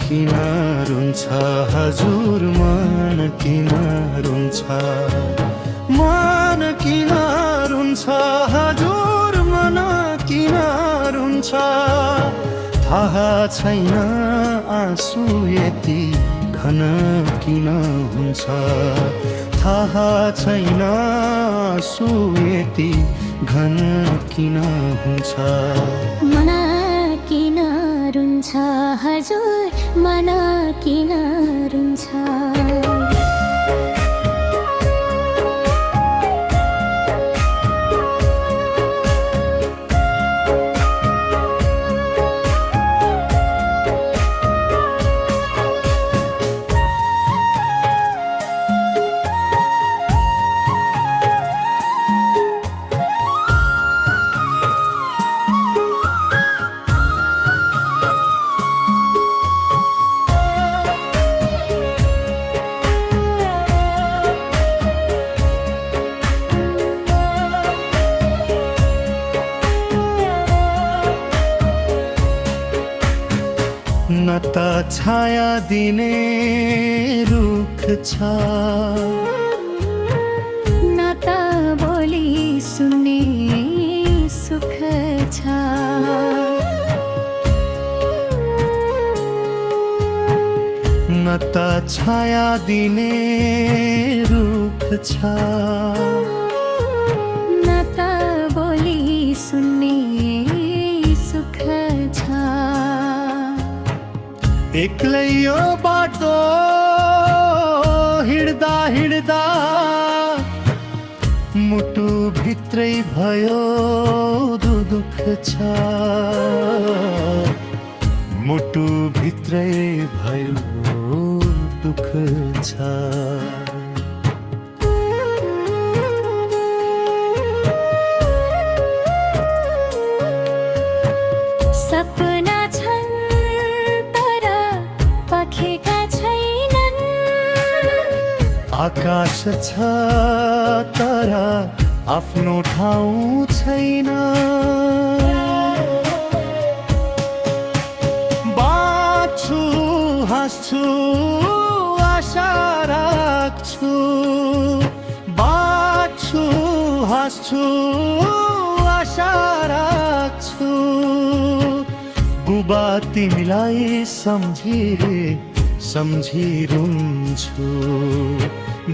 किन रुन्छ हजुर मन किन रुन्छ मन किन रुन्छ हजुर मन किन रुन्छ थाहा छैन आँसु यति घन किन हुन्छ थाहा छैन आँसु यति घन किन हुन्छ मन किन रुन्छ हजुर मन किन रुन्छ न त छाया दिने रुख छ न त बोली सुन्ने सुख छ न त छाया दिने रुख छ न त बोली सुन्ने सुख छ एक्लै यो बाटो हिँड्दा हिँड्दा मुटु भित्रै भयो दुख छ मुटु भित्रै भयो दुख छ सपना छन् तर पखेका छैनन् आकाश छ तर आफ्नो ठाउँ छैन बाँच्छु हाँस्छु आशा राख्छु बाँच्छु हाँस्छु आशा राख्छु बुबा तिमीलाई सम्झी रुन्छु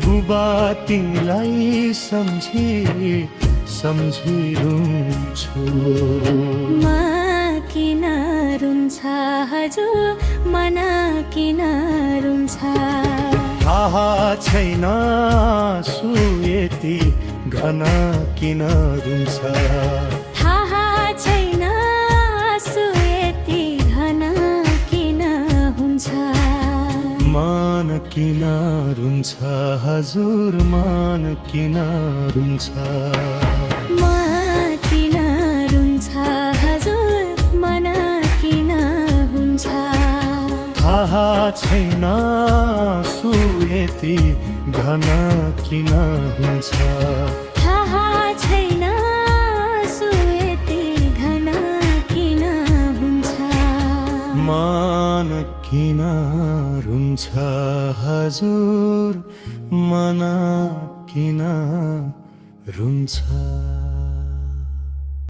बुबा तिमीलाई सम्झी रुन्छु म किन रुन्छ हजुर मन किन रुन्छ थाहा छैन आँसु यति घन किन रुन्छ थाहा छैन आँसु यति घन किन हुन्छ मन किन रुन्छ हजुर मन किन रुन्छ म किन रुन्छ हजुर मन किन हुन्छ थाहा छैन आँसु यति घन किन हुन्छ थाहा छैन आँसु यति घन किन हुन्छ मन किन रुन्छ हजुर मन किन रुन्छ